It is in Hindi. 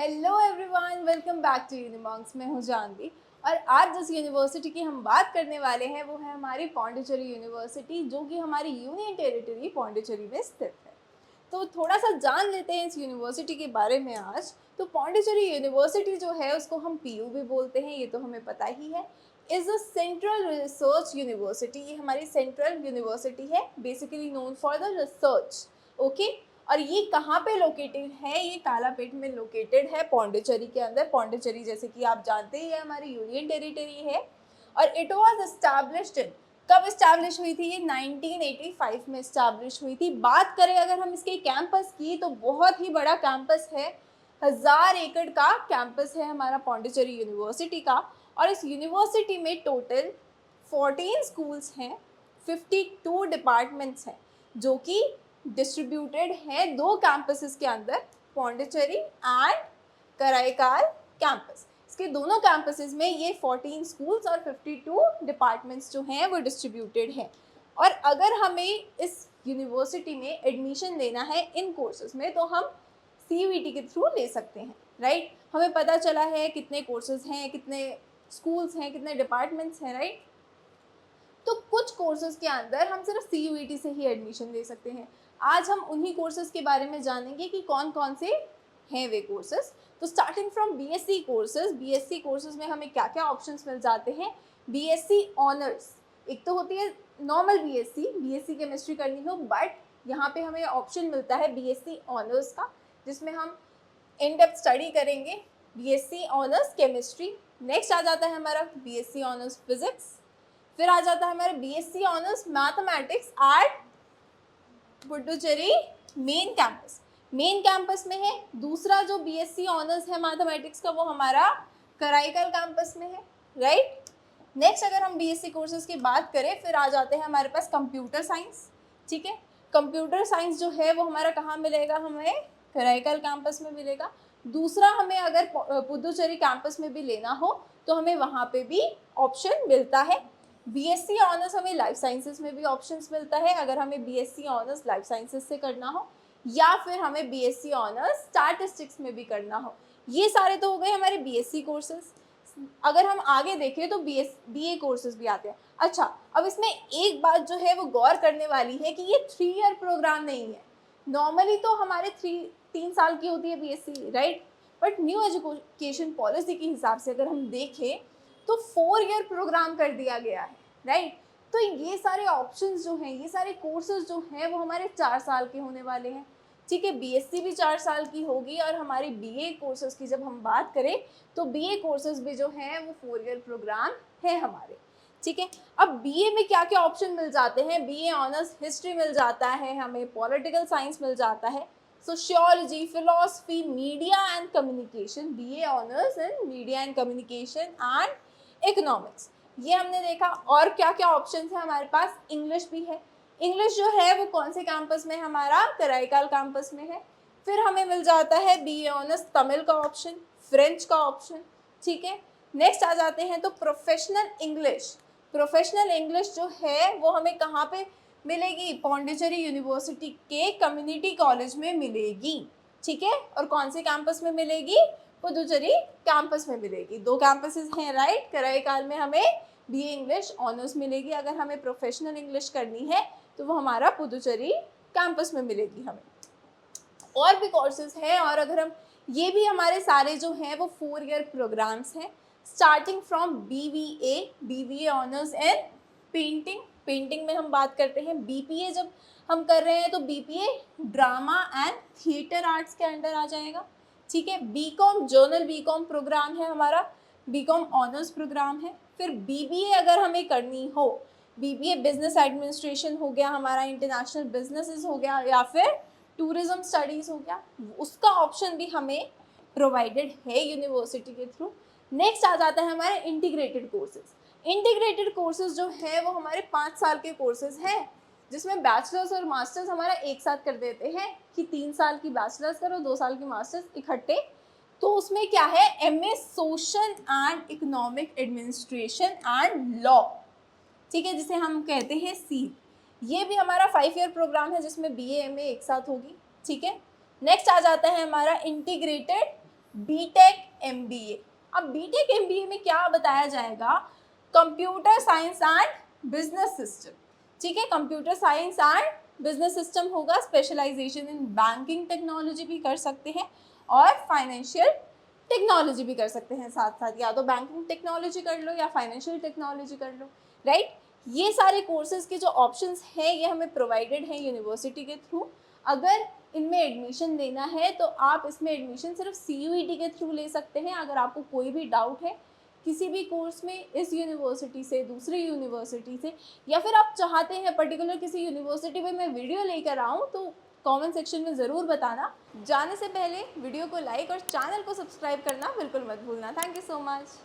Hello everyone, welcome back to Unimonks. मैं हूँ जानवी और आज जिस यूनिवर्सिटी की हम बात करने वाले हैं वो है हमारी पौंडीचेरी यूनिवर्सिटी, जो कि हमारी यूनियन टेरिटरी पौंडीचेरी में स्थित है। तो थोड़ा सा जान लेते हैं इस यूनिवर्सिटी के बारे में आज। तो पौंडीचेरी यूनिवर्सिटी जो है उसको हम पीयू भी बोलते हैं, ये तो हमें पता ही है। Is a central research university, ये हमारी सेंट्रल यूनिवर्सिटी है, basically known for the research. Okay, और ये कहाँ पे लोकेटेड है? ये कालापेट में लोकेटेड है, पौंडीचेरी के अंदर। पौंडीचेरी जैसे कि आप जानते ही है हमारी यूनियन टेरिटरी है। और इट वाज एस्टैब्लिश्ड इन, कब इस्टेब्लिश हुई थी? ये 1985 में इस्टेब्लिश हुई थी। बात करें अगर हम इसके कैंपस की, तो बहुत ही बड़ा कैंपस है, 1000 एकड़ का कैंपस है हमारा पौंडीचेरी यूनिवर्सिटी का। और इस यूनिवर्सिटी में टोटल 14 स्कूल्स हैं, 52 डिपार्टमेंट्स हैं, जो कि डिस्ट्रीब्यूटेड है दो कैंपसेस के अंदर, पौंडीचेरी एंड कराईकाल कैंपस। इसके दोनों कैंपसेस में ये 14 स्कूल्स और 52 डिपार्टमेंट्स जो हैं वो डिस्ट्रीब्यूटेड हैं। और अगर हमें इस यूनिवर्सिटी में एडमिशन लेना है इन कोर्सेज में, तो हम CUET के थ्रू ले सकते हैं, राइट। हमें पता चला है कितने कोर्सेज हैं, कितने स्कूल्स हैं, कितने डिपार्टमेंट्स हैं, राइट। तो कुछ कोर्सेज के अंदर हम सिर्फ CUET से ही एडमिशन ले सकते हैं। आज हम उन्हीं कोर्सेज के बारे में जानेंगे कि कौन कौन से हैं वे कोर्सेज। तो स्टार्टिंग फ्रॉम BSc कोर्सेज में हमें क्या क्या ऑप्शंस मिल जाते हैं? BSc ऑनर्स, एक तो होती है नॉर्मल BSc केमिस्ट्री करनी हो, बट यहाँ पे हमें ऑप्शन मिलता है BSc ऑनर्स का, जिसमें हम इन डेप्थ स्टडी करेंगे BSc ऑनर्स केमिस्ट्री। नेक्स्ट आ जाता है हमारा BSc ऑनर्स फिजिक्स। फिर आ जाता है हमारा BSc honours mathematics eight Puducherry main campus में है। दूसरा जो BSc ऑनर्स है मैथमेटिक्स का, वो हमारा कराईकल कैंपस में है, राइट। नेक्स्ट अगर हम BSc कोर्सेज की बात करें, फिर आ जाते हैं हमारे पास कंप्यूटर साइंस। ठीक है, कंप्यूटर साइंस जो है वो हमारा कहाँ मिलेगा? हमें कराईकल कैंपस में मिलेगा। दूसरा हमें अगर पुडुचेरी कैंपस में भी लेना हो तो हमें वहाँ पे भी ऑप्शन मिलता है। BSc ऑनर्स हमें लाइफ साइंसेस में भी ऑप्शंस मिलता है, अगर हमें BSc ऑनर्स लाइफ साइंसेस से करना हो, या फिर हमें BSc ऑनर्स स्टैटिस्टिक्स में भी करना हो। ये सारे तो हो गए हमारे BSc कोर्सेज। अगर हम आगे देखें तो BA कोर्सेज भी आते हैं। अच्छा, अब इसमें एक बात जो है वो गौर करने वाली है कि ये 3 ईयर प्रोग्राम नहीं है। नॉर्मली तो हमारे 3 साल की होती है BSc, right. But new education policy के हिसाब से अगर हम देखें तो 4 ईयर प्रोग्राम कर दिया गया है, राइट। तो ये सारे ऑप्शंस जो हैं, ये सारे कोर्सेज जो हैं वो हमारे 4 साल के होने वाले हैं। ठीक है, BSc भी 4 साल की होगी। और हमारी BA कोर्सेज की जब हम बात करें तो BA कोर्सेज भी जो हैं वो 4 ईयर प्रोग्राम है हमारे। ठीक है, अब BA में क्या क्या ऑप्शन मिल जाते हैं? BA ऑनर्स हिस्ट्री मिल जाता है, हमें पॉलिटिकल साइंस मिल जाता है, sociology, philosophy, media and communication, BA honours in media and communication and economics, ये हमने देखा। और क्या क्या ऑप्शन है हमारे पास? इंग्लिश भी है। इंग्लिश जो है वो कौन से कैंपस में? हमारा कराईकाल कैंपस में है। फिर हमें मिल जाता है BA ऑनर्स तमिल का ऑप्शन, फ्रेंच का ऑप्शन। ठीक है, नेक्स्ट आ जाते हैं तो प्रोफेशनल इंग्लिश जो है वो हमें कहाँ पे मिलेगी? पौंडीचेरी यूनिवर्सिटी के कम्युनिटी कॉलेज में मिलेगी। ठीक है, और कौन से कैंपस में मिलेगी? पुडुचेरी कैंपस में मिलेगी। 2 कैंपसेस हैं, राइट। कराईकाल में हमें BA इंग्लिश ऑनर्स मिलेगी। अगर हमें प्रोफेशनल इंग्लिश करनी है तो वो हमारा पुडुचेरी कैंपस में मिलेगी हमें। और भी कोर्सेज हैं, और अगर हम ये भी हमारे सारे जो हैं वो 4 ईयर प्रोग्राम्स हैं, starting from BBA honours in painting में हम बात करते हैं। BPA जब हम कर रहे हैं तो BPA drama and theatre arts के अंडर आ जाएगा। ठीक है, BCom जर्नल BCom प्रोग्राम है हमारा, BCom ऑनर्स प्रोग्राम है। फिर BBA अगर हमें करनी हो, BBA बिजनेस एडमिनिस्ट्रेशन हो गया हमारा, इंटरनेशनल बिजनेसेस हो गया, या फिर टूरिज्म स्टडीज़ हो गया, उसका ऑप्शन भी हमें प्रोवाइडेड है यूनिवर्सिटी के थ्रू। नेक्स्ट आ जाता है हमारे इंटीग्रेटेड कोर्सेज जो है वो हमारे 5 साल के कोर्सेज हैं, जिसमें बैचलर्स और मास्टर्स हमारा एक साथ कर देते हैं कि 3 साल की बैचलर्स करो, 2 साल की मास्टर्स इकट्ठे। तो उसमें क्या है? MA social and economic administration and law, ठीक है, जिसे हम कहते हैं सी। ये भी हमारा 5 ईयर प्रोग्राम है जिसमें BA MA एक साथ होगी। ठीक है, नेक्स्ट आ जाता है हमारा इंटीग्रेटेड बीटेक एमबीए। अब बीटेक एमबीए में क्या बताया जाएगा? Computer science and business system. ठीक है, computer science and business system होगा। स्पेशलाइजेशन इन बैंकिंग टेक्नोलॉजी भी कर सकते हैं और फाइनेंशियल टेक्नोलॉजी भी कर सकते हैं साथ साथ, या तो बैंकिंग टेक्नोलॉजी कर लो या फाइनेंशियल टेक्नोलॉजी कर लो, राइट। ये सारे कोर्सेज के जो ऑप्शंस हैं ये हमें प्रोवाइडेड हैं यूनिवर्सिटी के थ्रू। अगर इनमें एडमिशन लेना है तो आप इसमें एडमिशन सिर्फ CUET के थ्रू ले सकते हैं। अगर आपको कोई भी डाउट है किसी भी कोर्स में, इस यूनिवर्सिटी से, दूसरी यूनिवर्सिटी से, या फिर आप चाहते हैं पर्टिकुलर किसी यूनिवर्सिटी में मैं वीडियो लेकर आऊँ, तो कमेंट सेक्शन में ज़रूर बताना। जाने से पहले वीडियो को लाइक और चैनल को सब्सक्राइब करना बिल्कुल मत भूलना। Thank you so much.